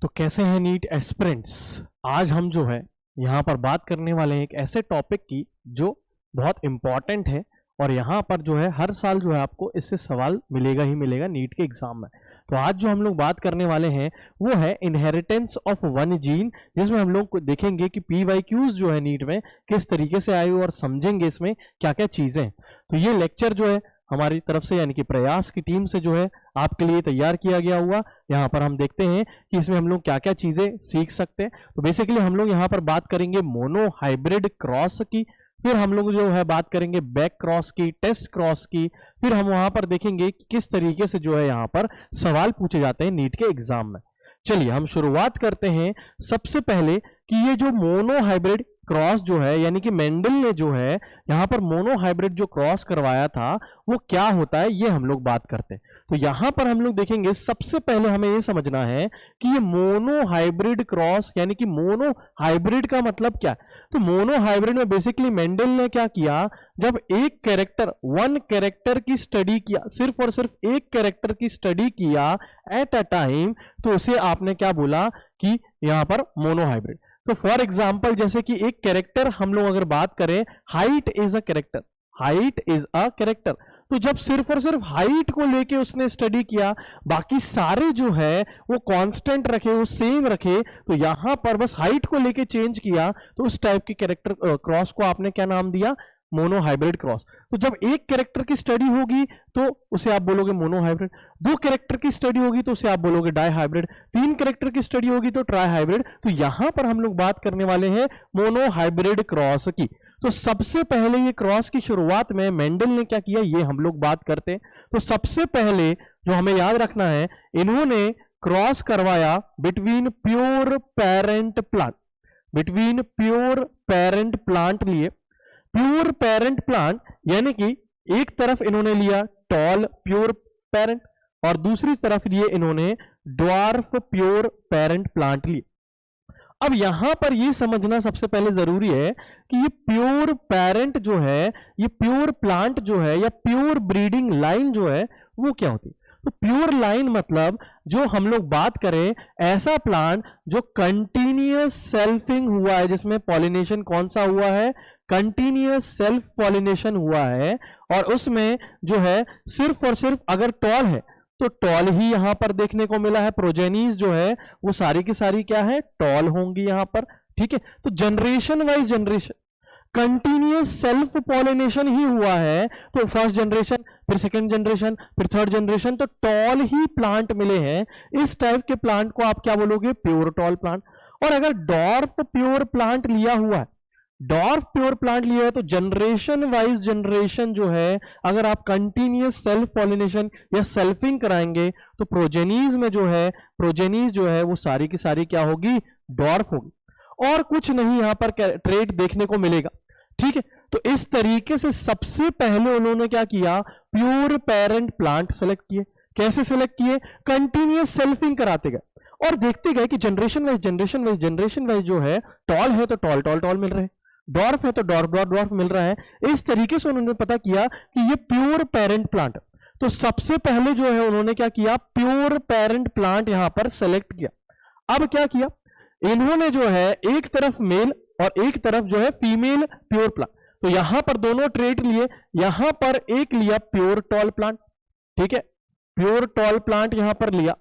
तो कैसे हैं नीट एस्पिरेंट्स। आज हम जो है यहाँ पर बात करने वाले हैं एक ऐसे टॉपिक की जो बहुत इंपॉर्टेंट है और यहाँ पर जो है हर साल जो है आपको इससे सवाल मिलेगा ही मिलेगा नीट के एग्जाम में। तो आज जो हम लोग बात करने वाले हैं वो है इनहेरिटेंस ऑफ वन जीन, जिसमें हम लोग देखेंगे कि PYQs जो है नीट में किस तरीके से आए और समझेंगे इसमें क्या क्या चीजें। तो ये लेक्चर जो है हमारी तरफ से यानी कि प्रयास की टीम से जो है आपके लिए तैयार किया गया हुआ। यहाँ पर हम देखते हैं कि इसमें हम लोग क्या क्या चीजें सीख सकते हैं। तो बेसिकली हम लोग यहाँ पर बात करेंगे मोनो हाइब्रिड क्रॉस की, फिर हम लोग जो है बात करेंगे बैक क्रॉस की, टेस्ट क्रॉस की, फिर हम वहां पर देखेंगे कि किस तरीके से जो है यहाँ पर सवाल पूछे जाते हैं नीट के एग्जाम में। चलिए हम शुरुआत करते हैं सबसे पहले कि ये जो मोनो हाइब्रिड क्रॉस जो है यानी कि मेंडल ने जो है यहाँ पर मोनो हाइब्रिड जो क्रॉस करवाया था वो क्या होता है, ये हम लोग बात करते हैं। तो यहाँ पर हम लोग देखेंगे सबसे पहले हमें ये समझना है कि ये मोनो हाइब्रिड क्रॉस यानी कि मोनो हाइब्रिड का मतलब क्या है। तो मोनो हाइब्रिड में बेसिकली मेंडल ने क्या किया, जब एक कैरेक्टर वन कैरेक्टर की स्टडी किया, सिर्फ और सिर्फ एक कैरेक्टर की स्टडी किया एट अ टाइम, तो उसे आपने क्या बोला कि यहाँ पर मोनो हाइब्रिड। तो फॉर एग्जाम्पल जैसे कि एक कैरेक्टर हम लोग अगर बात करें, height is a character, height is a character, तो जब सिर्फ और सिर्फ हाइट को लेके उसने स्टडी किया, बाकी सारे जो है वो कांस्टेंट रखे, वो सेम रखे, तो यहां पर बस हाइट को लेके चेंज किया, तो उस टाइप की कैरेक्टर क्रॉस को आपने क्या नाम दिया, मोनो हाइब्रिड क्रॉस। तो जब एक कैरेक्टर की स्टडी होगी तो उसे आप बोलोगे मोनो हाइब्रिड, दो कैरेक्टर की स्टडी होगी तो उसे आप बोलोगे डाई हाइब्रिड, तीन कैरेक्टर की स्टडी होगी तो ट्राई हाइब्रिड। तो यहां पर हम लोग बात करने वाले हैं मोनो हाइब्रिड क्रॉस की। तो सबसे पहले ये क्रॉस की शुरुआत में मेंडल ने क्या किया, ये हम लोग बात करते हैं। तो सबसे पहले जो हमें याद रखना है, इन्होंने क्रॉस करवाया between pure parent plant, between pure parent plant लिए। प्योर पेरेंट प्लांट यानी कि एक तरफ इन्होंने लिया टॉल प्योर पेरेंट और दूसरी तरफ लिए इन्होंने ड्वार्फ प्योर पेरेंट प्लांट लिए। अब यहां पर यह समझना सबसे पहले जरूरी है कि ये प्योर पेरेंट जो है, ये प्योर प्लांट जो है या प्योर ब्रीडिंग लाइन जो है वो क्या होती है। तो प्योर लाइन मतलब जो हम लोग बात करें ऐसा प्लांट जो कंटिन्यूअस सेल्फिंग हुआ है, जिसमें पॉलिनेशन कौन सा हुआ है, कंटिन्यूअस सेल्फ पॉलिनेशन हुआ है, और उसमें जो है सिर्फ और सिर्फ अगर टॉल है तो टॉल ही यहां पर देखने को मिला है। प्रोजेनीज जो है वो सारी की सारी क्या है, टॉल होंगी यहां पर, ठीक है। तो generation wise generation continuous self pollination ही हुआ है, तो फर्स्ट जनरेशन, फिर सेकंड जनरेशन, फिर थर्ड जनरेशन, तो टॉल ही प्लांट मिले हैं। इस टाइप के प्लांट को आप क्या बोलोगे, प्योर टॉल प्लांट। और अगर डॉर्फ प्योर प्लांट लिया हुआ है, डॉर्फ प्योर प्लांट लिया है, तो जनरेशन वाइज जनरेशन जो है अगर आप कंटिन्यूअस सेल्फ पॉलिनेशन या सेल्फिंग कराएंगे तो प्रोजेनीज में जो है, प्रोजेनीज जो है वो सारी की सारी क्या होगी, डॉर्फ होगी, और कुछ नहीं यहां पर ट्रेट देखने को मिलेगा, ठीक है। तो इस तरीके से सबसे पहले उन्होंने क्या किया, प्योर पेरेंट प्लांट सेलेक्ट किए। कैसे सेलेक्ट किए, कंटिन्यूअस सेल्फिंग कराते गए और देखते गए कि generation wise generation wise generation wise जो है टॉल है तो टॉल टॉल टॉल मिल रहे हैं, डॉर्फ है तो डॉर्फ डॉर्फ डॉर्फ मिल रहा है। इस तरीके से उन्होंने पता किया कि ये प्योर पेरेंट प्लांट। तो सबसे पहले जो है उन्होंने क्या किया, प्योर पेरेंट प्लांट यहां पर सेलेक्ट किया। अब क्या किया, इन्होंने जो है एक तरफ मेल और एक तरफ जो है फीमेल प्योर प्लांट, तो यहां पर दोनों ट्रेट लिए। यहां पर एक लिया प्योर टॉल प्लांट, ठीक है, प्योर टॉल प्लांट यहां पर लिया,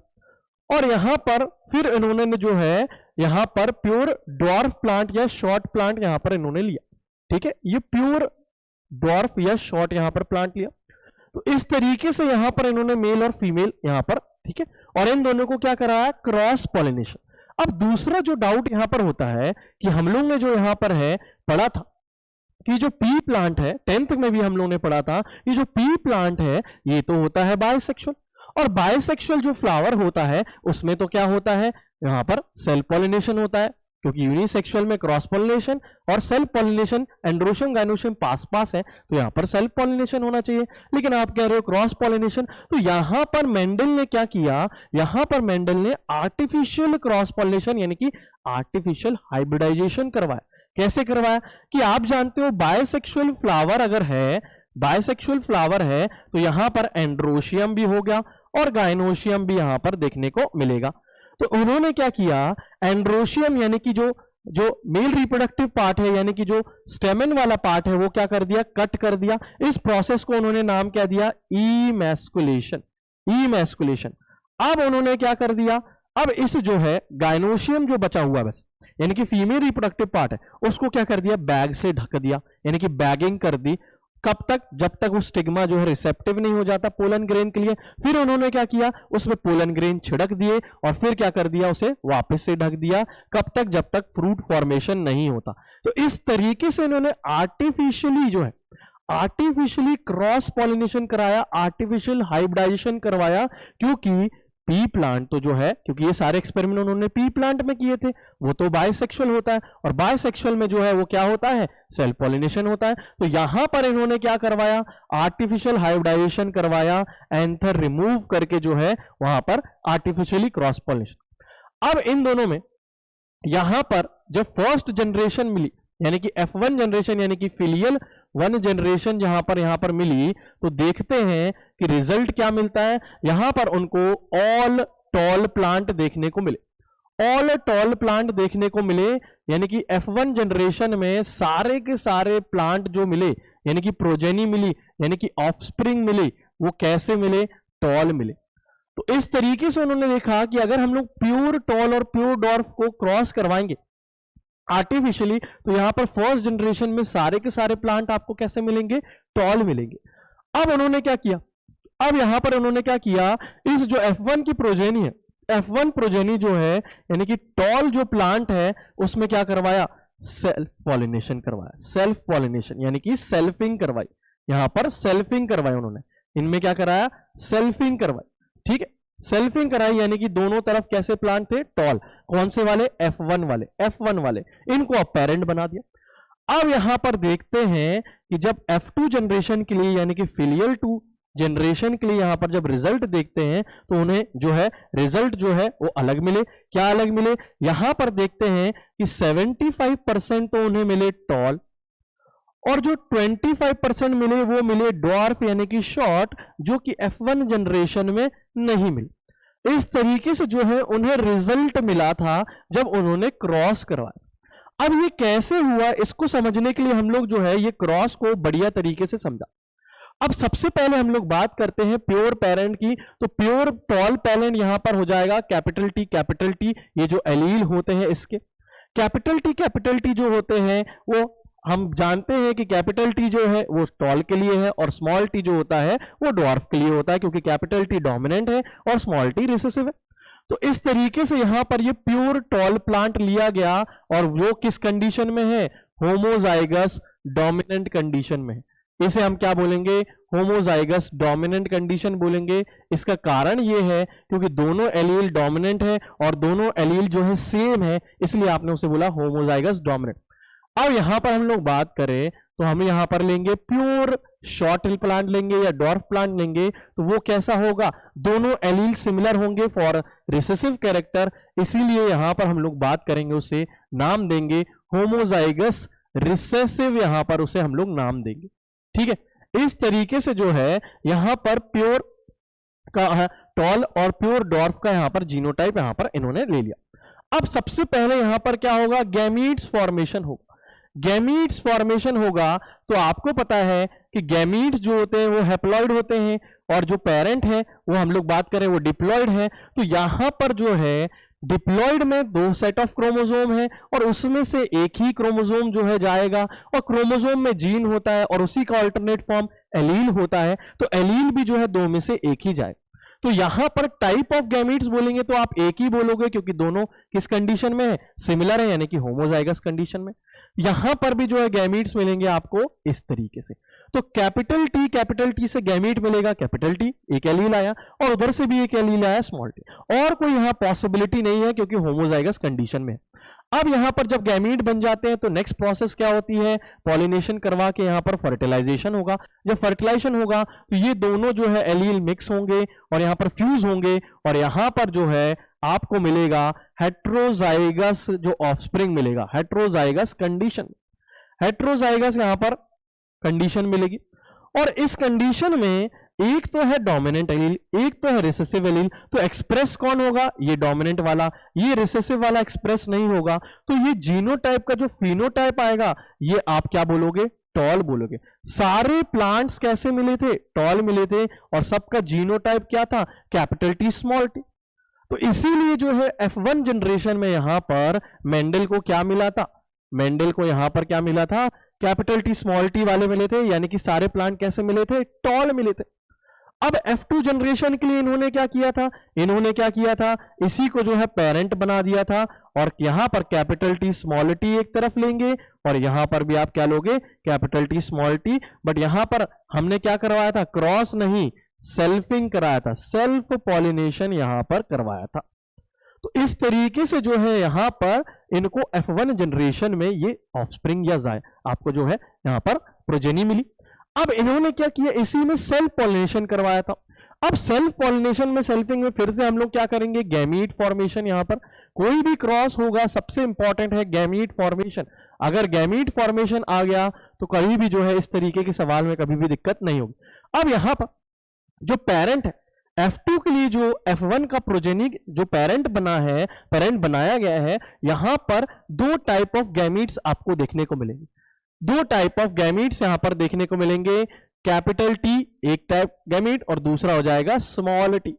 और यहां पर फिर इन्होंने जो है यहां पर प्योर ड्वार्फ प्लांट या शॉर्ट प्लांट यहां पर इन्होंने लिया, ठीक है, ये प्योर ड्वार्फ या शॉर्ट यहां पर प्लांट लिया। तो इस तरीके से यहां पर इन्होंने मेल और फीमेल यहां पर, ठीक है, और इन दोनों को क्या कराया, क्रॉस पॉलिनेशन। अब दूसरा जो डाउट यहां पर होता है कि हम लोग ने जो यहां पर है पढ़ा था कि जो पी प्लांट है, 10th में भी हम लोगों ने पढ़ा था, ये जो पी प्लांट है ये तो होता है बायसेक्सुअल, और बायसेक्सुअल जो फ्लावर होता है उसमें तो क्या होता है, यहां पर सेल्फ पॉलिनेशन होता है, क्योंकि यूनिसेक्सुअल में क्रॉस पॉलिनेशन और सेल्फ पॉलिनेशन एंड्रोशियम गायनोशियम पास पास है, तो यहां पर सेल्फ पॉलिनेशन होना चाहिए, लेकिन आप कह रहे हो क्रॉस पॉलिनेशन। तो यहां पर मेंडल ने क्या किया, यहां पर मेंडल ने आर्टिफिशियल क्रॉस पॉलिनेशन यानी कि आर्टिफिशियल हाइब्रिडाइजेशन करवाया। कैसे करवाया कि आप जानते हो बायसेक्सुअल फ्लावर अगर है, बायसेक्सुअल फ्लावर है तो यहां पर एंड्रोशियम भी हो गया और गायनोशियम भी यहां पर देखने को मिलेगा। तो उन्होंने क्या किया, एंड्रोशियम यानी कि जो मेल रिप्रोडक्टिव पार्ट है, यानी कि जो स्टेमन वाला पार्ट है, वो क्या कर दिया, कट कर दिया। इस प्रोसेस को उन्होंने नाम क्या दिया, इमैस्कुलेशन। इमैस्कुलेशन। अब उन्होंने क्या कर दिया, अब इस जो है गायनोशियम जो बचा हुआ बस, यानी कि फीमेल रिप्रोडक्टिव पार्ट है, उसको क्या कर दिया, बैग से ढक दिया, यानी कि बैगिंग कर दी। कब तक, जब तक वो स्टिग्मा जो है रिसेप्टिव नहीं हो जाता पोलन ग्रेन के लिए। फिर उन्होंने क्या किया, उसमें पोलन ग्रेन छिड़क दिए और फिर क्या कर दिया, उसे वापस से ढक दिया। कब तक, जब तक फ्रूट फॉर्मेशन नहीं होता। तो इस तरीके से इन्होंने आर्टिफिशियली जो है, आर्टिफिशियली क्रॉस पॉलिनेशन कराया, आर्टिफिशियल हाइब्रिडाइजेशन करवाया। क्योंकि पी प्लांट तो जो है, क्योंकि ये सारे एक्सपेरिमेंट उन्होंने पी प्लांट में किए थे, वो तो बायसेक्सुअल होता है, और बायसेक्सुअल में जो है वो क्या होता है, सेल्फ पॉलिनेशन होता है। तो यहां पर इन्होंने क्या करवाया, आर्टिफिशियल हाइब्रिडाइजेशन करवाया, एंथर रिमूव करके जो है वहां पर आर्टिफिशियली क्रॉस पॉलिनेशन। अब इन दोनों में यहां पर जब फर्स्ट जनरेशन मिली, यानी कि F1 जनरेशन, यानी कि फिलियल 1 जनरेशन यहां पर मिली, तो देखते हैं कि रिजल्ट क्या मिलता है। यहां पर उनको ऑल टॉल प्लांट देखने को मिले। ऑल टॉल प्लांट देखने को मिले, यानी कि F1 जनरेशन में सारे के सारे प्लांट जो मिले, यानी कि प्रोजेनी मिली, यानी कि ऑफस्प्रिंग मिली, वो कैसे मिले, टॉल मिले। तो इस तरीके से उन्होंने देखा कि अगर हम लोग प्योर टॉल और प्योर डॉर्फ को क्रॉस करवाएंगे आर्टिफिशियली, तो यहां पर फर्स्ट जनरेशन में सारे के सारे प्लांट आपको कैसे मिलेंगे, टॉल मिलेंगे। अब उन्होंने क्या किया, अब यहां पर उन्होंने क्या किया, इस जो F1 की प्रोजेनी है, F1 प्रोजेनी जो है, यानी कि टॉल जो प्लांट है, उसमें क्या करवाया, सेल्फ पॉलिनेशन करवाया। सेल्फ पॉलिनेशन यानी कि सेल्फिंग करवाई, यहां पर सेल्फिंग करवाई उन्होंने, इनमें क्या कराया, सेल्फिंग करवाई। ठीक है, सेल्फिंग कराई, यानी कि दोनों तरफ कैसे प्लांट थे, टॉल। कौन से वाले, F1 वाले, F1 वाले, इनको अब पेरेंट बना दिया। अब यहां पर देखते हैं कि जब F2 जनरेशन के लिए, यानी कि फिलियल 2 जनरेशन के लिए यहां पर जब रिजल्ट देखते हैं, तो उन्हें जो है रिजल्ट जो है वो अलग मिले। क्या अलग मिले, यहां पर देखते हैं कि 75% तो उन्हें मिले टॉल, और जो 25% मिले वो मिले ड्वार्फ, यानी कि शॉर्ट, जो कि F1 जनरेशन में नहीं मिले। इस तरीके से जो है उन्हें रिजल्ट मिला था जब उन्होंने क्रॉस करवाया। अब ये कैसे हुआ, इसको समझने के लिए हम लोग जो है ये क्रॉस को बढ़िया तरीके से समझा। अब सबसे पहले हम लोग बात करते हैं प्योर पेरेंट की। तो प्योर टॉल पेरेंट यहां पर हो जाएगा कैपिटल टी, ये जो एलील होते हैं इसके। कैपिटल टी जो होते हैं वो हम जानते हैं कि कैपिटल टी जो है वो टॉल के लिए है, और स्मॉल टी जो होता है वो ड्वार्फ के लिए होता है, क्योंकि कैपिटल टी डोमिनेंट है और स्मॉल टी रिसेसिव है। तो इस तरीके से यहां पर ये प्योर टॉल प्लांट लिया गया, और वो किस कंडीशन में है, होमोजाइगस डोमिनेंट कंडीशन में है। इसे हम क्या बोलेंगे, होमोजाइगस डोमिनेंट कंडीशन बोलेंगे। इसका कारण ये है क्योंकि दोनों एलील डोमिनेंट है और दोनों एलील जो है सेम है, इसलिए आपने उसे बोला होमोजाइगस डोमिनेंट। अब यहां पर हम लोग बात करें तो हम यहां पर लेंगे प्योर शॉर्ट प्लांट लेंगे या डॉर्फ प्लांट लेंगे, तो वो कैसा होगा, दोनों एलील सिमिलर होंगे फॉर रिसेसिव कैरेक्टर, इसीलिए यहां पर हम लोग बात करेंगे, उसे नाम देंगे होमोजाइगस रिसेसिव, यहां पर उसे हम लोग नाम देंगे। ठीक है, इस तरीके से जो है यहां पर प्योर का टॉल और प्योर डॉर्फ का यहां पर जीनोटाइप यहां पर इन्होंने ले लिया। अब सबसे पहले यहां पर क्या होगा, गैमीट्स फॉर्मेशन होगा। गैमीट्स फॉर्मेशन होगा तो आपको पता है कि गैमीट्स जो होते हैं वो हैप्लॉइड होते हैं, और जो पेरेंट है वो हम लोग बात करें वो डिप्लॉइड है। तो यहां पर जो है डिप्लॉइड में 2 सेट ऑफ क्रोमोसोम है, और उसमें से एक ही क्रोमोसोम जो है जाएगा, और क्रोमोसोम में जीन होता है और उसी का अल्टरनेट फॉर्म एलील होता है, तो एलील भी जो है 2 में से एक ही जाए। तो यहां पर टाइप ऑफ गैमीट्स बोलेंगे तो आप एक ही बोलोगे, क्योंकि दोनों किस कंडीशन में है, सिमिलर है, यानी कि होमोजाइगस कंडीशन में। यहां पर भी जो है गैमीट्स मिलेंगे आपको इस तरीके से। तो कैपिटल टी से गैमीट मिलेगा, कैपिटल टी एक एलील आया, और उधर से भी एक एलील आया स्मॉल टी, और कोई यहां पॉसिबिलिटी नहीं है क्योंकि होमोजाइगस कंडीशन में है। अब यहां पर जब गैमीट बन जाते हैं तो नेक्स्ट प्रोसेस क्या होती है, पॉलिनेशन करवा के यहां पर फर्टिलाइजेशन होगा। जब फर्टिलाइजेशन होगा तो ये दोनों जो है एलील मिक्स होंगे और यहां पर फ्यूज होंगे, और यहां पर जो है आपको मिलेगा हेट्रोजाइगस जो ऑफस्प्रिंग मिलेगा, हेट्रोजाइगस कंडीशन, हेट्रोजाइगस यहां पर कंडीशन मिलेगी। और इस कंडीशन में एक तो है डोमिनेंट एलील, एक तो है रिसेसिव एलील, तो एक्सप्रेस कौन होगा? ये डोमिनेंट वाला, ये रिसेसिव वाला एक्सप्रेस नहीं होगा, तो ये जीनोटाइप का जो फिनोटाइप आएगा ये आप क्या बोलोगे? टॉल बोलोगे। सारे प्लांट्स कैसे मिले थे? टॉल मिले थे, और सबका जीनोटाइप क्या था? Capital T small T. तो इसीलिए जो है F1 जनरेशन में यहां पर मेंडल को क्या मिला था? मेंडल को यहां पर क्या मिला था? कैपिटल टी स्मॉल टी वाले मिले थे, यानी कि सारे प्लांट कैसे मिले थे? टॉल मिले थे। अब F2 जनरेशन के लिए इन्होंने क्या किया था? इन्होंने क्या किया था? इसी को जो है पेरेंट बना दिया था, और यहां पर कैपिटल टी स्मॉल टी एक तरफ लेंगे, और यहां पर भी आप क्या लोगे? Capital T small T. But यहां पर हमने क्या करवाया था? क्रॉस नहीं, सेल्फिंग कराया था, सेल्फ पॉलिनेशन यहां पर करवाया था। तो इस तरीके से जो है यहां पर इनको F1 जनरेशन में ये ऑफस्प्रिंग या जाय आपको जो है यहां पर प्रोजेनी मिली। अब इन्होंने क्या किया? इसी में सेल्फ पॉलिनेशन करवाया था। अब सेल्फ पॉलिनेशन में, सेल्फिंग में फिर से हम लोग क्या करेंगे? Gamete formation. यहां पर कोई भी क्रॉस होगा, सबसे इंपॉर्टेंट है गैमीट फॉर्मेशन। अगर गैमीट फॉर्मेशन आ गया तो कभी भी जो है इस तरीके के सवाल में कभी भी दिक्कत नहीं होगी। अब यहां पर जो पेरेंट है F2 के लिए, जो F1 का प्रोजेनिक जो पेरेंट बना है, पेरेंट बनाया गया है, यहां पर दो टाइप ऑफ गैमीट्स आपको देखने को मिलेंगे। दो टाइप ऑफ गैमीट्स यहां पर देखने को मिलेंगे। कैपिटल टी एक टाइप गैमीट, और दूसरा हो जाएगा स्मॉल टी।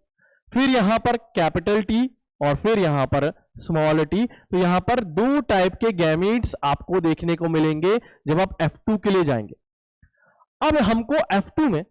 फिर यहां पर कैपिटल टी और फिर यहां पर स्मॉल टी। तो यहां पर दो टाइप के गैमीट्स आपको देखने को मिलेंगे जब आप F2 के लिए जाएंगे। अब हमको F2 में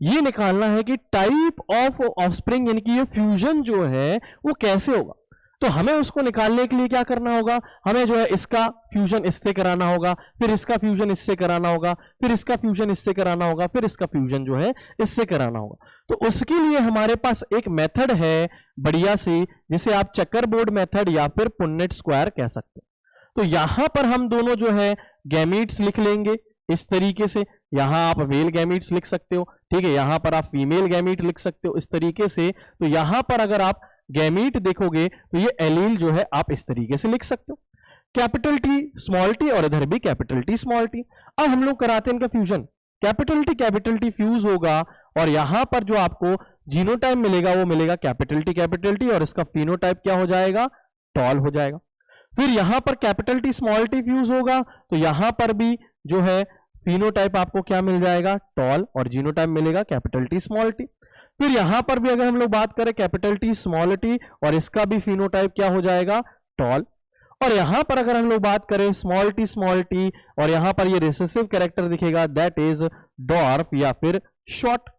ये निकालना है कि टाइप ऑफ ऑफस्प्रिंग, यानी कि ये फ्यूजन जो है वो कैसे होगा। तो हमें उसको निकालने के लिए क्या करना होगा? हमें जो है इसका फ्यूजन इससे कराना होगा, फिर इसका फ्यूजन इससे कराना होगा, फिर इसका फ्यूजन इससे कराना होगा, फिर इसका फ्यूजन जो है इससे कराना होगा। तो उसके लिए हमारे पास एक मेथड है बढ़िया सी, जिसे आप चेकर बोर्ड मेथड या फिर पुन्नेट स्क्वायर कह सकते हैं। तो यहां पर हम दोनों जो है गैमीट्स लिख लेंगे इस तरीके से। यहां आप मेल गैमीट्स लिख सकते हो, ठीक है, यहां पर आप फीमेल गैमीट लिख सकते हो इस तरीके से। तो यहां पर अगर आप गैमीट देखोगे तो ये एलील जो है आप इस तरीके से लिख सकते हो, कैपिटल टी स्मॉल टी, और इधर भी कैपिटल टी स्मॉल टी। अब हम लोग कराते हैं इनका फ्यूजन। कैपिटल टी फ्यूज होगा, और यहां पर जो आपको जीनोटाइप मिलेगा वो मिलेगा कैपिटल टी, और इसका फिनोटाइप क्या हो जाएगा? टॉल हो जाएगा। फिर यहां पर capital T small T fuse होगा, तो यहां पर भी जो है फिनोटाइप आपको क्या मिल जाएगा? टॉल, और जीनोटाइप मिलेगा कैपिटल टी स्मॉल टी। फिर यहां पर भी अगर हम लोग बात करें कैपिटल टी स्मॉल टी, और इसका भी फिनोटाइप क्या हो जाएगा? टॉल। और यहां पर अगर हम लोग बात करें स्मॉल टी, और यहां पर ये रिसेसिव कैरेक्टर दिखेगा, दैट इज डॉर्फ या फिर शॉर्ट।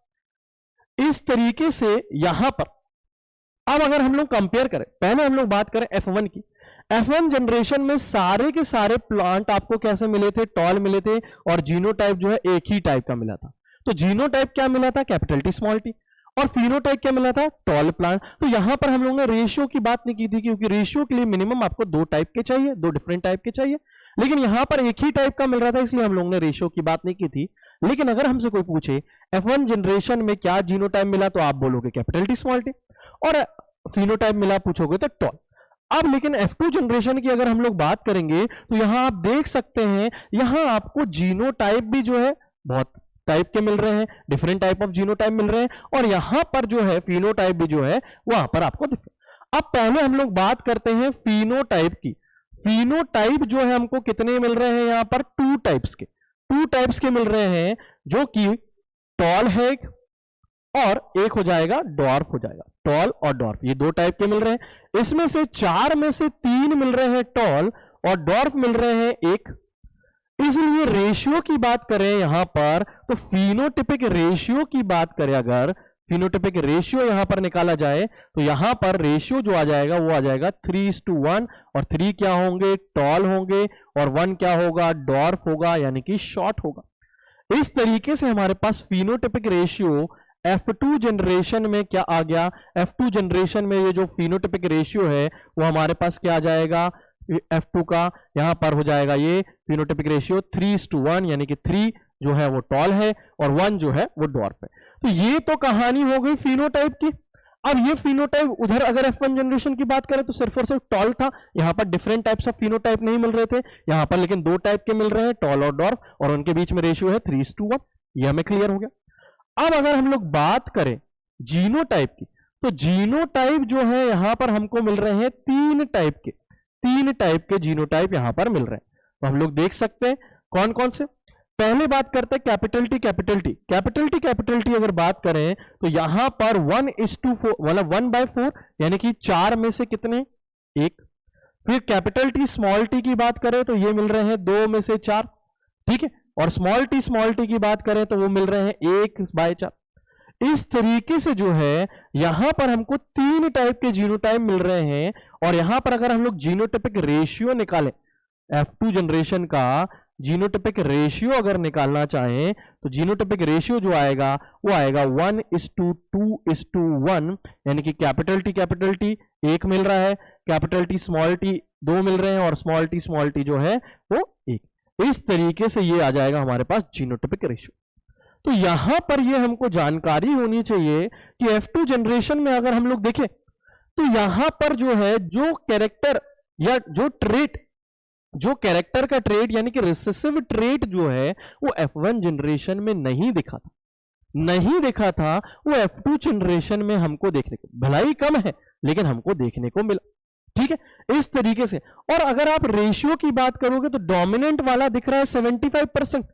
इस तरीके से यहां पर अब अगर हम लोग कंपेयर करें, पहले हम लोग बात करें F1 की। F1 जनरेशन में सारे के सारे प्लांट आपको कैसे मिले थे? टॉल मिले थे, और जीनोटाइप जो है एक ही टाइप का मिला था। तो जीनोटाइप क्या मिला था? Capital T small T. और फिनोटाइप क्या मिला था? Tall plant. तो यहां पर हम लोगों ने रेशियो की बात नहीं की थी, क्योंकि रेशियो के लिए मिनिमम आपको दो टाइप के चाहिए, दो डिफरेंट टाइप के चाहिए। लेकिन यहां पर एक ही टाइप का मिल रहा था, इसलिए हम लोगों ने रेशियो की बात नहीं की थी। लेकिन अगर हमसे कोई पूछे F1 जनरेशन में क्या जीनोटाइप मिला, तो आप बोलोगे कैपिटल टी स्मॉल टी, और फिनोटाइप मिला पूछोगे तो टॉल। अब लेकिन F2 जनरेशन की अगर हम लोग बात करेंगे तो यहां आप देख सकते हैं, यहां आपको जीनोटाइप भी जो है बहुत टाइप के मिल रहे हैं, डिफरेंट टाइप ऑफ जीनोटाइप मिल रहे हैं, और यहां पर जो है फिनोटाइप भी जो है वहां पर आपको दिख। अब पहले हम लोग बात करते हैं फिनोटाइप की। फिनोटाइप जो है हमको कितने मिल रहे हैं? यहां पर टू टाइप्स के मिल रहे हैं, जो कि टॉल है और एक हो जाएगा डॉर्फ हो जाएगा। टॉल और डॉर्फ ये दो टाइप के मिल रहे हैं। इसमें से चार में से तीन मिल रहे हैं टॉल, और डॉर्फ मिल रहे हैं एक। इसलिए रेशियो की बात करें यहां पर, तो फिनोटिपिक रेशियो की बात करें, अगर फिनोटिपिक रेशियो यहां पर निकाला जाए तो यहां पर रेशियो जो आ जाएगा वो आ जाएगा 3:1, और 3 क्या होंगे? टॉल होंगे, और 1 क्या होगा? डॉर्फ होगा, यानी कि शॉर्ट होगा। इस तरीके से हमारे पास फिनोटिपिक रेशियो F2 जनरेशन में क्या आ गया? F2 जनरेशन में ये जो फिनोटिपिक रेशियो है वो हमारे पास क्या आ जाएगा? F2 का यहां पर हो जाएगा ये फिनोटिपिक रेशियो 3:1, यानी कि 3 जो है वो टॉल है और 1 जो है वो डॉर्फ है। तो ये तो कहानी हो गई फिनोटाइप की। अब ये फिनोटाइप उधर अगर F1 जनरेशन की बात करें तो सिर्फ और सिर्फ टॉल था, यहां पर डिफरेंट टाइप्स ऑफ फिनोटाइप नहीं मिल रहे थे, यहां पर लेकिन दो टाइप के मिल रहे हैं, टॉल और डॉर्फ, और उनके बीच में रेशियो है 3:1। ये हमें क्लियर हो गया। अब अगर हम लोग बात करें जीनोटाइप की, तो जीनोटाइप जो है यहां पर हमको मिल रहे हैं तीन टाइप के जीनोटाइप यहां पर मिल रहे हैं। तो हम लोग देख सकते हैं कौन कौन से। पहले बात करते हैं कैपिटल टी अगर बात करें तो यहां पर 1:4 मतलब 1/4 यानी कि 4 में से कितने, एक। फिर कैपिटल टी स्मॉल टी की बात करें तो ये मिल रहे हैं 2 में से 4, ठीक है। और स्मॉल टी की बात करें तो वो मिल रहे हैं 1/4। इस तरीके से जो है यहां पर हमको तीन टाइप के जीनोटाइप मिल रहे हैं। और यहां पर अगर हम लोग जीनोटाइपिक रेशियो निकालें, F2 जनरेशन का जीनोटाइपिक रेशियो अगर निकालना चाहें तो जीनोटाइपिक रेशियो जो आएगा वो आएगा 1:2:1, यानी कि कैपिटल टी 1 मिल रहा है, कैपिटल टी स्मॉल टी 2 मिल रहे हैं, और स्मॉल टी जो है वो 1। इस तरीके से ये आ जाएगा हमारे पास जीनोटाइपिक रेशियो। तो यहां पर ये हमको जानकारी होनी चाहिए कि F2 जनरेशन में अगर हम लोग देखें तो यहां पर जो है जो कैरेक्टर या जो कैरेक्टर का ट्रेट यानी कि रिसेसिव ट्रेट जो है वो F1 जनरेशन में नहीं दिखा था, वो F2 जनरेशन में हमको देखने को, भलाई कम है लेकिन हमको देखने को मिला, ठीक है। इस तरीके से। और अगर आप रेशियो की बात करोगे तो डोमिनेंट वाला दिख रहा है 75%,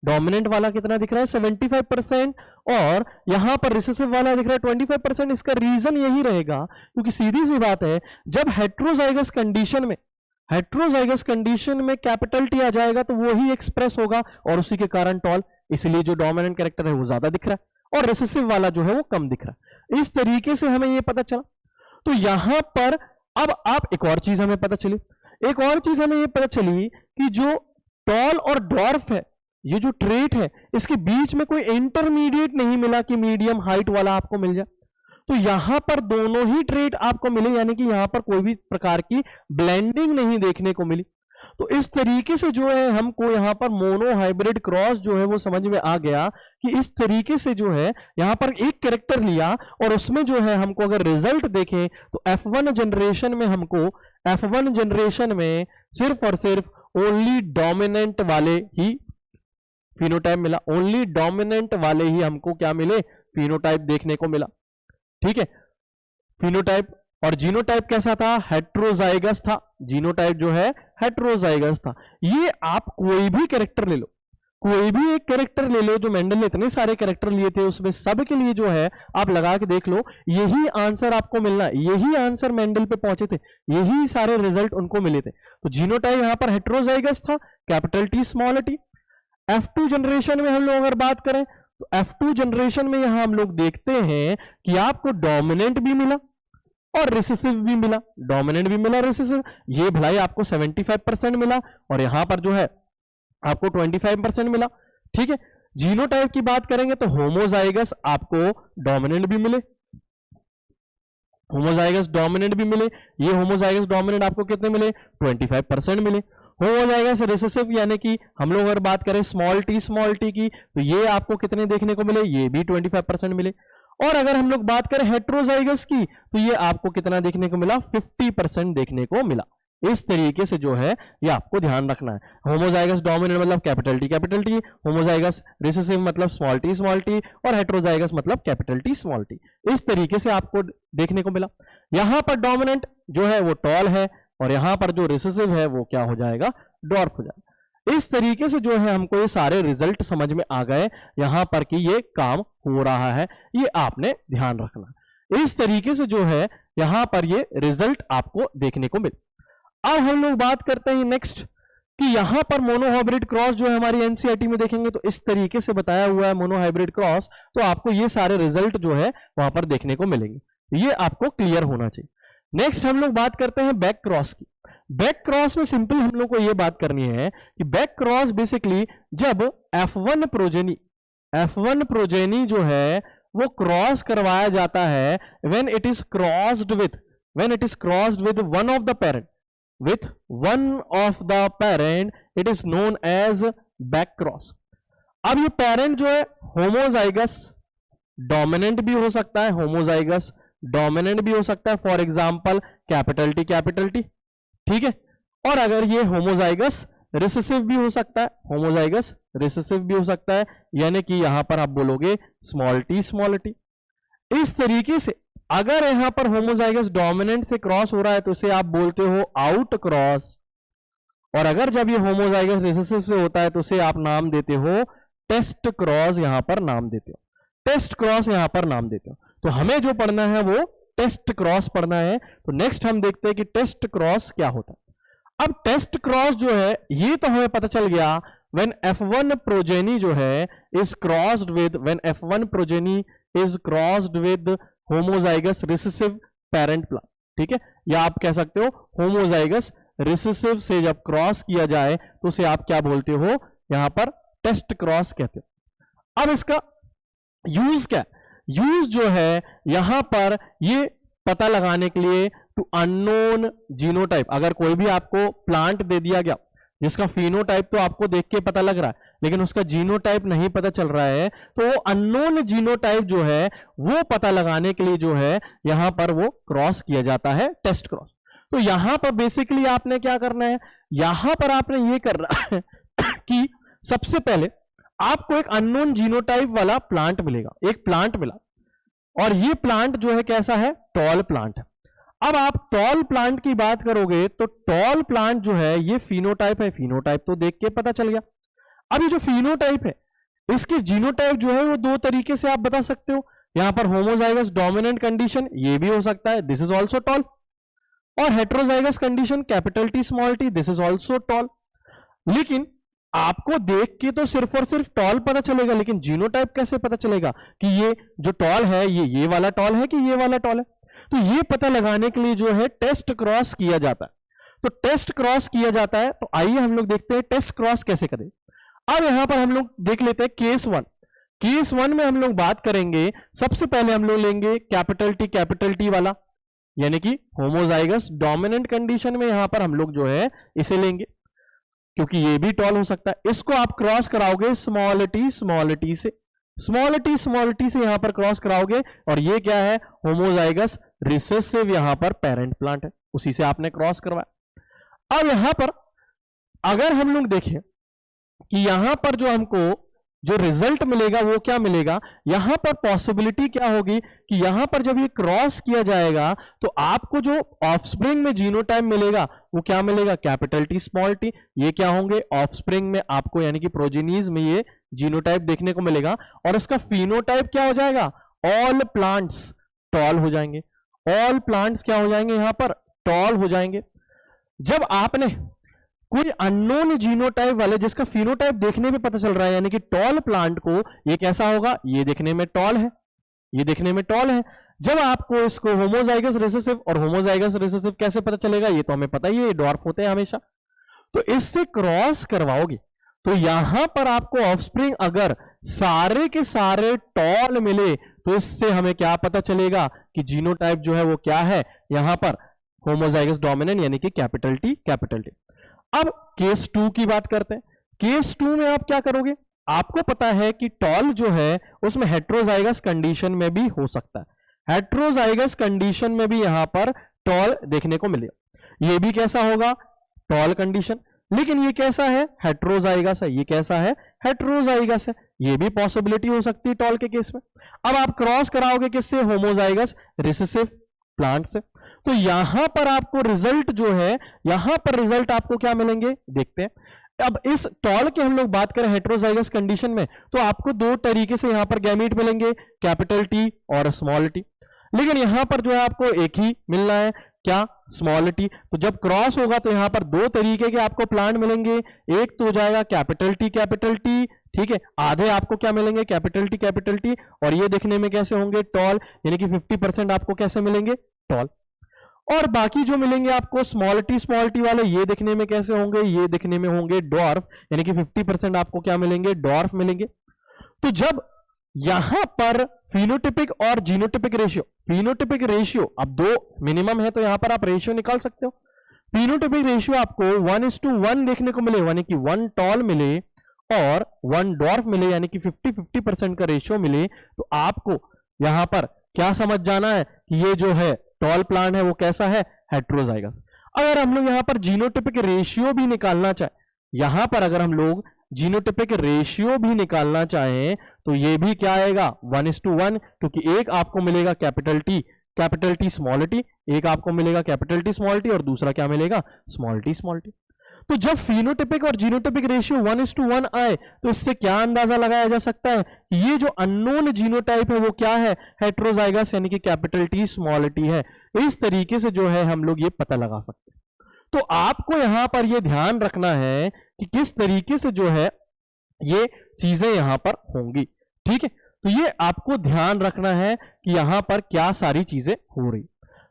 डोमिनेंट वाला कितना दिख रहा है 75%, और यहां पर रिसेसिव वाला दिख रहा है 25%। इसका रीजन यही रहेगा क्योंकि सीधी सी बात है, जब हेट्रोजाइगस कंडीशन में कैपिटल टी आ जाएगा तो वो ही एक्सप्रेस होगा और उसी के कारण टॉल, इसलिए जो डोमिनेंट कैरेक्टर है वो ज्यादा दिख रहा है और रिसेसिव वाला जो है वो कम दिख रहा है। इस तरीके से हमें ये पता चला। तो यहां पर अब आप एक और चीज हमें पता चली कि जो टॉल और डॉर्फ है, ये जो ट्रेट है, इसके बीच में कोई इंटरमीडिएट नहीं मिला कि मीडियम हाइट वाला आपको मिल जाए। तो यहां पर दोनों ही ट्रेट आपको मिले, यानी कि यहां पर कोई भी प्रकार की ब्लेंडिंग नहीं देखने को मिली। तो इस तरीके से जो है हमको यहां पर मोनो हाइब्रिड क्रॉस जो है वो समझ में आ गया कि इस तरीके से जो है यहां पर एक कैरेक्टर लिया और उसमें जो है हमको अगर रिजल्ट देखें तो F1 जनरेशन में सिर्फ और सिर्फ ओनली डोमिनेंट वाले ही फिनोटाइप मिला, ओनली डोमिनेंट वाले ही हमको क्या मिले, फिनोटाइप देखने को मिला, ठीक है। फिनोटाइप और जीनोटाइप कैसा था, हेट्रोजाइगस था। जीनोटाइप जो है हेट्रोजाइगस था। ये आप कोई भी कैरेक्टर ले लो, जो मेंडल ने इतने सारे कैरेक्टर लिए थे उसमें सब के लिए जो है आप लगा के देख लो, यही आंसर आपको मिलना, यही आंसर मेंडल पे पहुंचे थे, यही सारे रिजल्ट उनको मिले थे। तो जीनोटाइप यहां पर हेट्रोजाइगस था, capital T small T. F2 generation में हम लोग अगर बात करें तो F2 जनरेशन में यहां हम लोग देखते हैं कि आपको डोमिनेंट भी मिला और रिसेसिव भी मिला, डोमिनेंट भी मिला, रिसेसिव। ये भलाई आपको 75% मिला और यहां पर जो है आपको 25% मिला, ठीक है। जीनोटाइप की बात करेंगे तो होमोजाइगस आपको डोमिनेंट भी मिले, ये होमोजाइगस डोमिनेंट आपको कितने मिले, 25% मिले। होमोजाइगस रिसेसिव यानी कि हम लोग अगर बात करें स्मॉल टी की तो ये आपको कितने देखने को मिले, ये भी 25% मिले। और अगर हम लोग बात करें हेट्रोजाइगस की तो ये आपको कितना देखने को मिला, 50% देखने को मिला। इस तरीके से जो है ये आपको ध्यान रखना है। होमोजाइगस डोमिनेंट मतलब कैपिटल टी, होमोजाइगस रिसेसिव मतलब स्मॉल टी और हेट्रोजाइगस मतलब कैपिटल टी स्मॉल टी। इस तरीके से आपको देखने को मिला। यहां पर डोमिनेंट जो है वो टॉल है और यहां पर जो रिसेसिव है वो क्या हो जाएगा, डॉर्फ हो जाएगा। इस तरीके से जो है हमको ये सारे रिजल्ट समझ में आ गए यहां पर कि ये काम हो रहा है, ये आपने ध्यान रखना। इस तरीके से जो है यहां पर ये रिजल्ट आपको देखने को मिले। अब हम लोग बात करते हैं नेक्स्ट कि यहां पर मोनोहाइब्रिड क्रॉस जो है हमारी एनसीईआरटी में देखेंगे तो इस तरीके से बताया हुआ है मोनोहाइब्रिड क्रॉस, तो आपको ये सारे रिजल्ट जो है वहां पर देखने को मिलेंगे, ये आपको क्लियर होना चाहिए। नेक्स्ट हम लोग बात करते हैं बैक क्रॉस की। बैक क्रॉस में सिंपल हम लोग को यह बात करनी है कि बैक क्रॉस बेसिकली जब F1 प्रोजेनी जो है वो क्रॉस करवाया जाता है when it is crossed with one of the parent, it is known as back cross। अब ये पेरेंट जो है होमोजाइगस डोमिनेंट भी हो सकता है, होमोजाइगस डोमिनेंट भी हो सकता है, फॉर एग्जाम्पल कैपिटल टी, ठीक है। और अगर ये होमोजाइगस रिसेसिव भी हो सकता है, होमोजाइगस रिसेसिव भी हो सकता है, यानी कि यहां पर आप बोलोगे स्मॉल टी। इस तरीके से अगर यहां पर होमोजाइगस डोमिनेंट से क्रॉस हो रहा है तो इसे आप बोलते हो आउट क्रॉस, और अगर जब ये होमोजाइगस रिसेसिव से होता है तो उसे आप नाम देते हो टेस्ट क्रॉस, यहां पर नाम देते हो टेस्ट क्रॉस, यहां पर नाम देते हो। तो हमें जो पढ़ना है वो टेस्ट क्रॉस पढ़ना है। तो नेक्स्ट हम देखते हैं कि टेस्ट क्रॉस क्या होता है। अब टेस्ट क्रॉस जो है ये तो हमें पता चल गया, व्हेन F1 प्रोजेनी जो है is crossed with, when F1 progeny is crossed with homozygous recessive parent plant, ठीक है, या आप कह सकते हो होमोजाइगस रिसेसिव से जब क्रॉस किया जाए तो उसे आप क्या बोलते हो, यहां पर टेस्ट क्रॉस कहते हो। अब इसका यूज क्या, यूज जो है यहां पर ये पता लगाने के लिए टू अननोन जीनोटाइप, अगर कोई भी आपको प्लांट दे दिया गया जिसका फिनोटाइप तो आपको देख के पता लग रहा है लेकिन उसका जीनोटाइप नहीं पता चल रहा है, तो वो अननोन जीनोटाइप जो है वो पता लगाने के लिए जो है यहां पर वो क्रॉस किया जाता है, टेस्ट क्रॉस। तो यहां पर बेसिकली आपने क्या करना है, यहां पर आपने ये करना है कि सबसे पहले आपको एक अननोन जीनोटाइप वाला प्लांट मिलेगा, एक प्लांट मिला, और ये प्लांट जो है कैसा है, टॉल प्लांट है। अब आप टॉल प्लांट की बात करोगे तो टॉल प्लांट जो है ये फिनोटाइप है, फिनोटाइप तो देख के पता चल गया। अब ये जो फिनोटाइप है इसके जीनोटाइप जो है वो दो तरीके से आप बता सकते हो, यहां पर होमोजाइगस डोमिनेंट कंडीशन ये भी हो सकता है, दिस इज ऑल्सो टॉल, और heterozygous condition capital T small T, this is also tall. लेकिन आपको देख के तो सिर्फ और सिर्फ टॉल पता चलेगा, लेकिन जीनोटाइप कैसे पता चलेगा कि ये जो टॉल है ये वाला टॉल है कि ये वाला टॉल है। तो ये पता लगाने के लिए जो है टेस्ट क्रॉस किया जाता है। तो टेस्ट क्रॉस किया जाता है, तो आइए हम लोग देखते हैं टेस्ट क्रॉस कैसे करें। अब यहां पर हम लोग देख लेते हैं केस वन। केस वन में हम लोग बात करेंगे, सबसे पहले हम लोग लेंगे कैपिटल टी वाला, यानी कि होमोजाइगस डोमिनेंट कंडीशन में यहां पर हम लोग जो है इसे लेंगे क्योंकि ये भी टॉल हो सकता है। इसको आप क्रॉस कराओगे स्मॉल टी से, स्मॉल टी से यहां पर क्रॉस कराओगे, और ये क्या है, होमोजाइगस रिसेसिव यहां पर पेरेंट प्लांट है, उसी से आपने क्रॉस करवाया। अब यहां पर अगर हम लोग देखें कि यहां पर जो हमको जो रिजल्ट मिलेगा वो क्या मिलेगा, यहां पर पॉसिबिलिटी क्या होगी कि यहां पर जब ये क्रॉस किया जाएगा तो आपको जो ऑफस्प्रिंग में जीनोटाइप मिलेगा वो क्या मिलेगा, कैपिटल टी स्मॉल टी, ये क्या होंगे ऑफस्प्रिंग में आपको यानी कि प्रोजेनीज में ये जीनोटाइप देखने को मिलेगा, और इसका फिनोटाइप क्या हो जाएगा, ऑल प्लांट्स टॉल हो जाएंगे, ऑल प्लांट्स क्या हो जाएंगे, यहां पर टॉल हो जाएंगे। जब आपने कोई अननोन जीनोटाइप वाले जिसका फिनोटाइप देखने में पता चल रहा है यानी कि टॉल प्लांट को, ये कैसा होगा, ये देखने में टॉल है, ये देखने में टॉल है। जब आपको इसको होमोजाइगस रिसेसिव, और होमोजाइगस रिसेसिव कैसे पता चलेगा, ये तो हमें पता ही है, ये डॉर्फ होते हैं हमेशा, तो इससे क्रॉस करवाओगे तो यहां पर आपको ऑफस्प्रिंग अगर सारे के सारे टॉल मिले तो इससे हमें क्या पता चलेगा कि जीनोटाइप जो है वो क्या है, यहां पर होमोजाइगस डोमिनेंट यानी कि कैपिटल टी। अब केस 2 की बात करते हैं। केस 2 में आप क्या करोगे, आपको पता है कि टॉल जो है उसमें हेट्रोजाइगस कंडीशन में भी हो सकता है, हेट्रोजाइगस कंडीशन में भी यहां पर टॉल देखने को मिलेगा। ये भी कैसा होगा, टॉल कंडीशन, लेकिन ये कैसा है, हेट्रोजाइगस है, ये कैसा है, हेट्रोजाइगस है, ये भी पॉसिबिलिटी हो सकती है टॉल के केस में। अब आप क्रॉस कराओगे किससे, होमोजाइगस रिसेसिव प्लांट से, तो यहां पर आपको रिजल्ट जो है, यहां पर रिजल्ट आपको क्या मिलेंगे देखते हैं। अब इस टॉल की हम लोग बात करें हेट्रोजाइगस कंडीशन में तो आपको दो तरीके से यहां पर गैमीट मिलेंगे, कैपिटल टी और स्मॉल टी, लेकिन यहां पर जो है आपको एक ही मिलना है, क्या, स्मॉल टी। तो जब क्रॉस होगा तो यहां पर दो तरीके के आपको प्लांट मिलेंगे, एक तो हो जाएगा कैपिटल टी, ठीक है, आधे आपको क्या मिलेंगे, कैपिटल टी, और ये देखने में कैसे होंगे, टॉल, यानी कि 50% आपको कैसे मिलेंगे, टॉल। और बाकी जो मिलेंगे आपको स्मॉल टी वाले, ये दिखने में कैसे होंगे, ये दिखने में होंगे डॉर्फ, यानी कि 50% आपको क्या मिलेंगे, डॉर्फ मिलेंगे। तो जब यहां पर फिनोटिपिक और जीनोटिपिक रेशियो अब दो मिनिमम है तो यहां पर आप रेशियो निकाल सकते हो। फिनोटिपिक रेशियो आपको 1:1 देखने को मिले, यानी कि 1 टॉल मिले और 1 डॉर्फ मिले, यानी कि 50-50% का रेशियो मिले, तो आपको यहां पर क्या समझ जाना है कि ये जो है टॉल प्लांट है वो कैसा है, हेट्रोजाइगस। अगर हम लोग यहां पर जीनोटिपिक रेशियो भी निकालना चाहे यहां पर अगर हम लोग जीनोटाइपिक रेशियो भी निकालना चाहें तो ये भी क्या आएगा 1:1, क्योंकि एक आपको मिलेगा कैपिटल टी स्मॉल टी, एक आपको मिलेगा कैपिटल टी स्मॉल टी और दूसरा क्या मिलेगा स्मॉल टी। तो जब फिनोटाइपिक और जीनोटाइपिक रेशियो 1:1 आए तो इससे क्या अंदाजा लगाया जा सकता है कि ये जो अननोन जीनोटाइप है वो क्या है, हेट्रोजाइगस यानी कि कैपिटल टी स्मॉल टी है। इस तरीके से जो है हम लोग ये पता लगा सकते हैं। तो आपको यहां पर ये ध्यान रखना है कि किस तरीके से जो है ये चीजें यहां पर होंगी, ठीक है। तो ये आपको ध्यान रखना है कि यहां पर क्या सारी चीजें हो रही।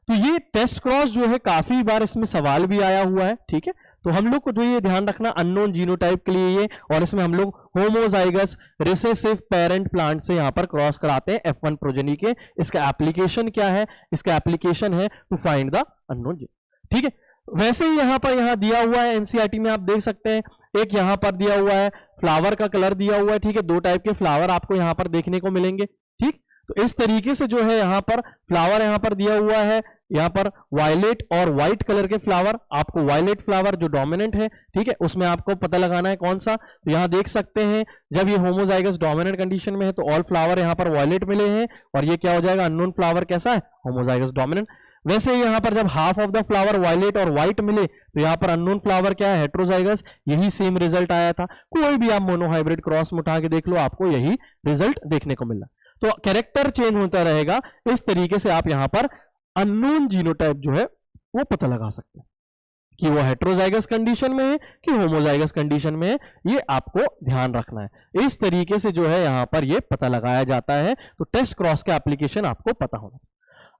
तो ये टेस्ट क्रॉस जो है काफी बार इसमें सवाल भी आया हुआ है, ठीक है। तो हम लोग को जो ये ध्यान रखना अननोन जीनोटाइप के लिए ये, और इसमें हम लोग होमोजाइगस रिसेसिव पेरेंट प्लांट से यहां पर क्रॉस कराते हैं F1 प्रोजेनी के। इसका एप्लीकेशन क्या है, इसका एप्लीकेशन है to find the unknown gene, ठीक है। वैसे ही यहां पर दिया हुआ है एनसीईआरटी में, आप देख सकते हैं एक यहां पर दिया हुआ है फ्लावर का कलर दिया हुआ है, ठीक है। 2 टाइप के फ्लावर आपको यहां पर देखने को मिलेंगे, ठीक। तो इस तरीके से जो है यहां पर फ्लावर यहां पर दिया हुआ है, यहां पर वायलेट और व्हाइट कलर के फ्लावर, आपको वायलेट फ्लावर जो डोमिनेंट है, ठीक है, उसमें आपको पता लगाना है कौन सा। तो यहां देख सकते हैं जब ये होमोजाइगस डोमिनेंट कंडीशन में है तो ऑल फ्लावर यहां पर वायलेट मिले हैं, और ये क्या हो जाएगा अननोन फ्लावर कैसा है, होमोजाइगस डोमिनेंट। वैसे ही यहां पर जब half of the flower violet और व्हाइट मिले तो यहां पर अननोन फ्लावर क्या है, हेट्रोजाइगस। यही सेम रिजल्ट आया था, कोई भी आप मोनोहाइब्रिड क्रॉस में उठा के देख लो, आपको यही रिजल्ट देखने को मिला। तो कैरेक्टर चेंज होता रहेगा, इस तरीके से आप यहां पर अननोन जीनोटाइप जो है वो पता लगा सकते हैं कि वो हेट्रोजाइगस कंडीशन में है कि होमोजाइगस कंडीशन में है। ये आपको ध्यान रखना है। इस तरीके से जो है यहां पर ये पता लगाया जाता है। तो टेस्ट क्रॉस का एप्लीकेशन आपको पता होना।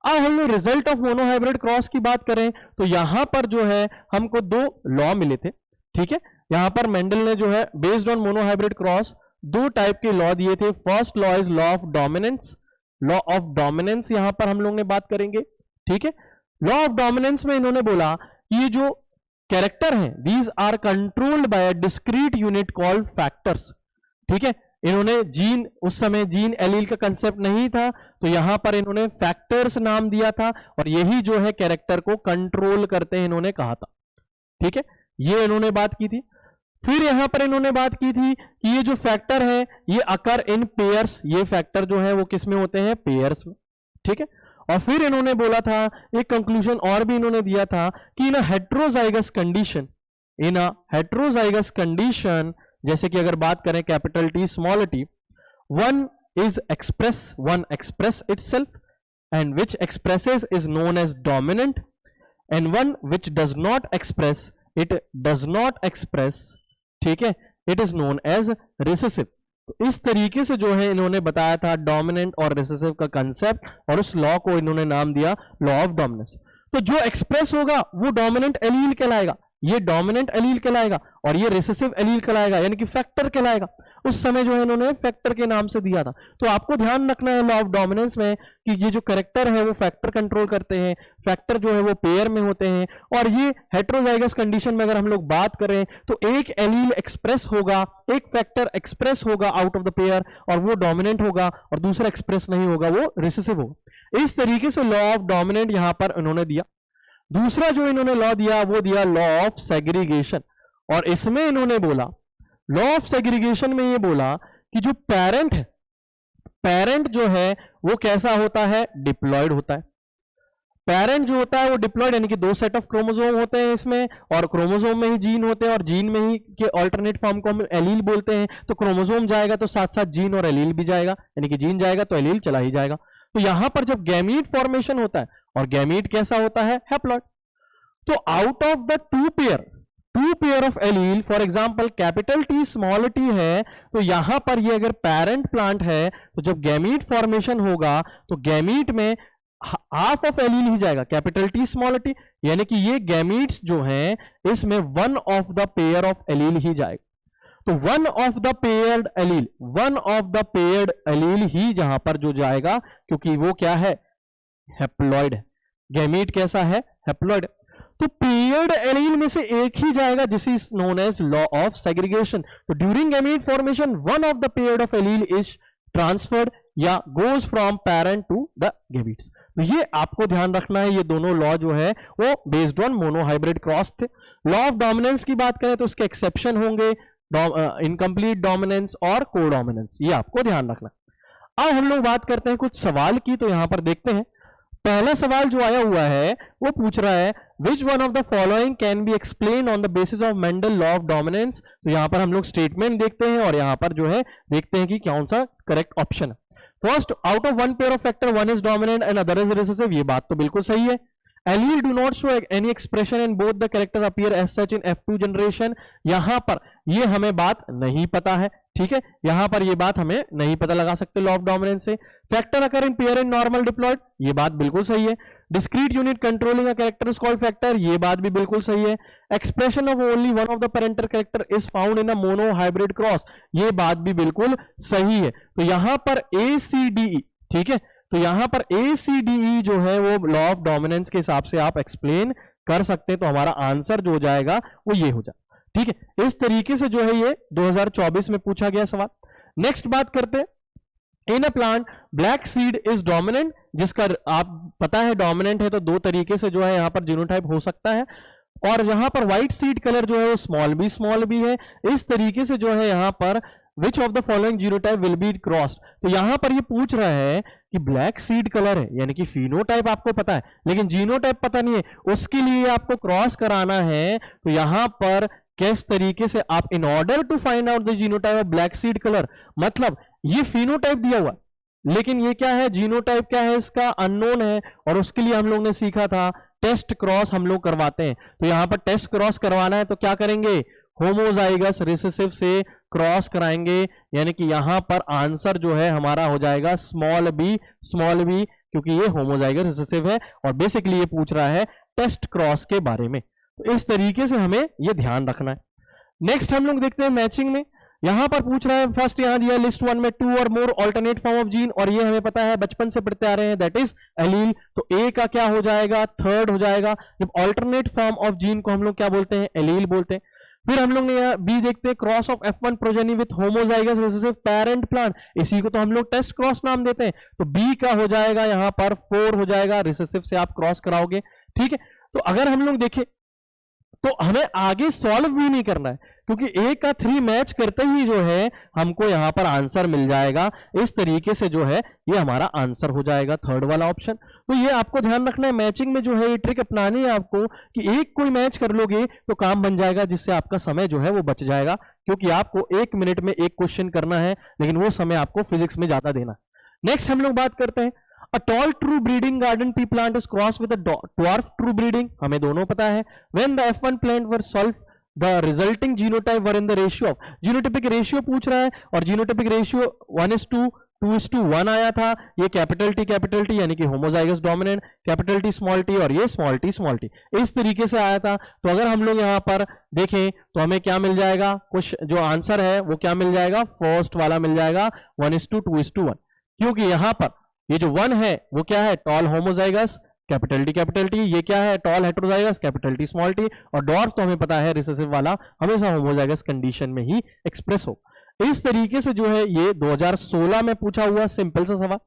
अब हम लोग रिजल्ट ऑफ मोनोहाइब्रिड क्रॉस की बात करें तो यहां पर जो है हमको 2 लॉ मिले थे, ठीक है। यहां पर मेंडल ने जो है based on monohybrid cross 2 type के लॉ दिए थे। First law is law of dominance. Law of dominance यहां पर हम लोग ने बात करेंगे, ठीक है। लॉ ऑफ डोमिनेंस में इन्होंने बोला कि ये जो कैरेक्टर हैं these are controlled by a discrete unit called factors, ठीक है। इन्होंने जीन, उस समय जीन एलील का कंसेप्ट नहीं था, तो यहां पर इन्होंने फैक्टर्स नाम दिया था, और यही जो है कैरेक्टर को कंट्रोल करते हैं इन्होंने कहा था, ठीक है। ये इन्होंने बात की थी। फिर यहां पर इन्होंने बात की थी कि ये जो फैक्टर है ये अकर इन पेयर्स, ये फैक्टर जो है वो किस में होते हैं, पेयर्स में, ठीक है। और फिर इन्होंने बोला था, एक कंक्लूजन और भी इन्होंने दिया था कि in a heterozygous condition, in a heterozygous condition, जैसे कि अगर बात करें capital T small T, one express itself and which expresses is known as dominant, and one which does not express, it does not express, ठीक है, it is known as recessive. तो इस तरीके से जो है इन्होंने बताया था डोमिनेंट और रिसेसिव का कंसेप्ट, और उस लॉ को इन्होंने नाम दिया लॉ ऑफ डोमिनेंस। तो जो एक्सप्रेस होगा वो डोमिनेंट एलील कहलाएगा, ये डोमिनेंट एलील कहलाएगा, और ये रिसेसिव एलील कहलाएगा, यानी कि फैक्टर कहलाएगा। उस समय जो है इन्होंने फैक्टर के नाम से दिया था। तो आपको ध्यान रखना है लॉ ऑफ डोमिनेंस में कि ये जो कैरेक्टर है वो फैक्टर कंट्रोल करते हैं, फैक्टर जो है वो पेयर में होते हैं, और ये हेट्रोजाइगस कंडीशन में अगर हम लोग बात करें तो एक एलील एक्सप्रेस होगा, एक फैक्टर एक्सप्रेस होगा आउट ऑफ द पेयर, और वो डोमिनेंट होगा, और दूसरा एक्सप्रेस नहीं होगा, वो रिसेसिव होगा। इस तरीके से लॉ ऑफ डोमिनेंट यहां पर इन्होंने दिया। दूसरा जो इन्होंने लॉ दिया वो दिया लॉ ऑफ सेग्रीगेशन, और इसमें इन्होंने बोला, लॉ ऑफ सेग्रीगेशन में ये बोला कि जो पेरेंट है, पेरेंट जो है वो कैसा होता है, डिप्लॉयड होता है। पेरेंट जो होता है वो डिप्लॉयड, यानी कि 2 सेट ऑफ क्रोमोसोम होते हैं इसमें, और क्रोमोसोम में ही जीन होते हैं, और जीन में ही के ऑल्टरनेट फॉर्म को हम एलील बोलते हैं। तो क्रोमोसोम जाएगा तो साथ साथ जीन और एलील भी जाएगा, यानी कि जीन जाएगा तो एलील चला ही जाएगा। तो यहां पर जब गैमीट फॉर्मेशन होता है, और गैमीट कैसा होता है, हैप्लॉइड, तो out of the two pair of allele, for example capital T small T है, तो यहां पर ये अगर पेरेंट प्लांट है तो जब गैमीट फॉर्मेशन होगा तो गैमीट में हाफ ऑफ एलील ही जाएगा, कैपिटल टी स्मॉल टी, यानी कि ये गैमीट्स जो हैं इसमें 1 of the pair of allele ही जाएगा। तो 1 of the paired allele, 1 of the paired allele ही जहां पर जो जाएगा, क्योंकि वो क्या है, हैप्लॉइड है। गैमीट कैसा है, हैप्लॉइड। तो पेयर्ड एलील में से एक ही जाएगा, this is known as law of segregation. तो during gamete formation 1 of the paired of allele is transferred या goes from parent to the gametes. तो ये आपको ध्यान रखना है, ये दोनों लॉ जो है वो बेस्ड ऑन मोनोहाइब्रिड क्रॉस थे। लॉ ऑफ डोमिनेंस की बात करें तो उसके एक्सेप्शन होंगे इनकम्प्लीट डोमिनेंस और कोडोमिनेंस, ये आपको ध्यान रखना। अब हम लोग बात करते हैं कुछ सवाल की, तो यहां पर देखते हैं पहला सवाल जो आया हुआ है वो पूछ रहा है which one of the following can be explain on the basis of Mendel law of dominance. तो यहां पर हम लोग स्टेटमेंट देखते हैं और यहां पर जो है देखते हैं कि कौन सा करेक्ट ऑप्शन है। First, out of one pair of factor one is dominant and other is recessive, ये बात तो बिल्कुल सही है। Allele do not show any expression and both the character appear as such in F2 generation, यहां पर ये हमें बात नहीं पता है, ठीक है, यहां पर ये बात हमें नहीं पता लगा सकते लॉ ऑफ डोमिनेंस से। Factor occur in pair in normal diploid, ये बात बिल्कुल सही है। Discrete unit controlling a character is called factor, ये बात भी बिल्कुल सही है। Expression of only one of the parental character is found in a monohybrid cross, ये बात भी बिल्कुल सही है। तो यहां पर ACDE, ठीक है, तो यहां पर ACDE जो है वो लॉ ऑफ डोमिनेंस के हिसाब से आप एक्सप्लेन कर सकते हैं, तो हमारा आंसर जो हो जाएगा वो ये हो जाएगा, ठीक है। इस तरीके से जो है ये 2024 में पूछा गया सवाल। नेक्स्ट बात करते हैं, in a plant black seed is dominant, जिसका आप पता है डोमिनेंट है तो दो तरीके से जो है यहां पर जीनोटाइप हो सकता है, और यहां पर व्हाइट सीड कलर जो है वो स्मॉल बी है। इस तरीके से जो है यहां पर which of the following genotype will be crossed, तो यहां पर ये पूछ रहा है कि ब्लैक सीड कलर है यानी कि फिनोटाइप आपको पता है लेकिन जीनोटाइप पता नहीं है, उसके लिए आपको क्रॉस कराना है। तो यहां पर किस तरीके से आप in order to find out the genotype of black seed colour, मतलब ये फिनोटाइप दिया हुआ लेकिन ये क्या है, जीनोटाइप क्या है इसका अननोन है, और उसके लिए हम लोग ने सीखा था टेस्ट क्रॉस हम लोग करवाते हैं। तो यहां पर टेस्ट क्रॉस करवाना है तो क्या करेंगे, होमोजाइगस रिसेसिव से क्रॉस कराएंगे, यानी कि यहां पर आंसर जो है हमारा हो जाएगा स्मॉल बी, क्योंकि ये होमोजाइगस रिसेसिव है और बेसिकली ये पूछ रहा है टेस्ट क्रॉस के बारे में। तो इस तरीके से हमें ये ध्यान रखना है। नेक्स्ट हम लोग देखते हैं मैचिंग में, यहां पर पूछ रहा है फर्स्ट यहां दिया लिस्ट वन में 2 और मोर ऑल्टरनेट फॉर्म ऑफ जीन, और ये हमें पता है बचपन से पढ़ते आ रहे हैं दैट इज एलील। तो ए का क्या हो जाएगा, थर्ड हो जाएगा। जब ऑल्टरनेट फॉर्म ऑफ जीन को हम लोग क्या बोलते हैं, एलील बोलते हैं। फिर हम लोग ने यहाँ बी देखते हैं cross of F1 progeny with homozygous recessive parent plant, इसी को तो हम लोग टेस्ट क्रॉस नाम देते हैं। तो बी का हो जाएगा यहां पर 4 हो जाएगा, रिसेसिव से आप क्रॉस कराओगे, ठीक है। तो अगर हम लोग देखें तो हमें आगे सॉल्व भी नहीं करना है क्योंकि ए का 3 मैच करते ही जो है हमको यहां पर आंसर मिल जाएगा। इस तरीके से जो है ये हमारा आंसर हो जाएगा थर्ड वाला ऑप्शन। तो ये आपको ध्यान रखना है, मैचिंग में जो है ये ट्रिक अपनानी है आपको कि एक कोई मैच कर लोगे तो काम बन जाएगा, जिससे आपका समय जो है वो बच जाएगा, क्योंकि आपको 1 मिनट में एक क्वेश्चन करना है लेकिन वो समय आपको फिजिक्स में ज्यादा देना। नेक्स्ट हम लोग बात करते हैं A tall true breeding garden pea plant is crossed with a dwarf true breeding, हमें दोनों पता है। When the F1 plant were solved, the resulting genotype were in the ratio of, genotypic ratio पूछ रहा है और जीनोटिपिक रेशियो 1:2, 2:1 आया था। ये कैपिटल टी यानी कि homozygous dominant, capital T small T, और ये स्मॉल टी इस तरीके से आया था। तो अगर हम लोग यहाँ पर देखें तो हमें क्या मिल जाएगा, कुछ जो आंसर है वो क्या मिल जाएगा, फर्स्ट वाला मिल जाएगा 1:2, 2:1, क्योंकि यहाँ पर ये जो 1 है वो क्या है, टॉल होमोजाइगस कैपिटल टी, ये क्या है, tall heterozygous capital T small T, और डॉर्फ तो हमें पता है रिसेसिव वाला हमेशा होमोजाइगस कंडीशन में ही एक्सप्रेस हो। इस तरीके से जो है ये 2016 में पूछा हुआ सिंपल सा सवाल।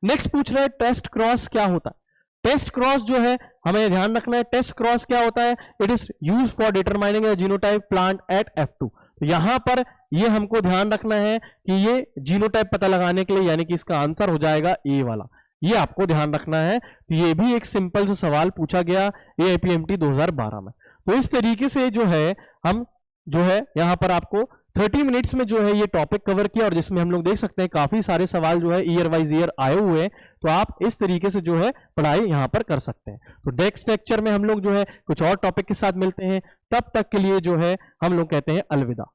नेक्स्ट पूछ रहे हैं टेस्ट क्रॉस क्या होता है। टेस्ट क्रॉस जो है हमें ध्यान रखना है, टेस्ट क्रॉस क्या होता है, it is use for determining the genotype plant at F2। तो यहां पर ये हमको ध्यान रखना है कि ये जीनोटाइप पता लगाने के लिए, यानी कि इसका आंसर हो जाएगा ए वाला, ये आपको ध्यान रखना है। तो ये भी एक सिंपल सा सवाल पूछा गया AIPMT 2012 में। तो इस तरीके से जो है हम जो है यहां पर आपको 30 मिनट्स में जो है ये टॉपिक कवर किया, और जिसमें हम लोग देख सकते हैं काफी सारे सवाल जो है ईयर वाइज ईयर आए हुए हैं। तो आप इस तरीके से जो है पढ़ाई यहां पर कर सकते हैं। तो नेक्स्ट लेक्चर में हम लोग जो है कुछ और टॉपिक के साथ मिलते हैं, तब तक के लिए जो है हम लोग कहते हैं अलविदा।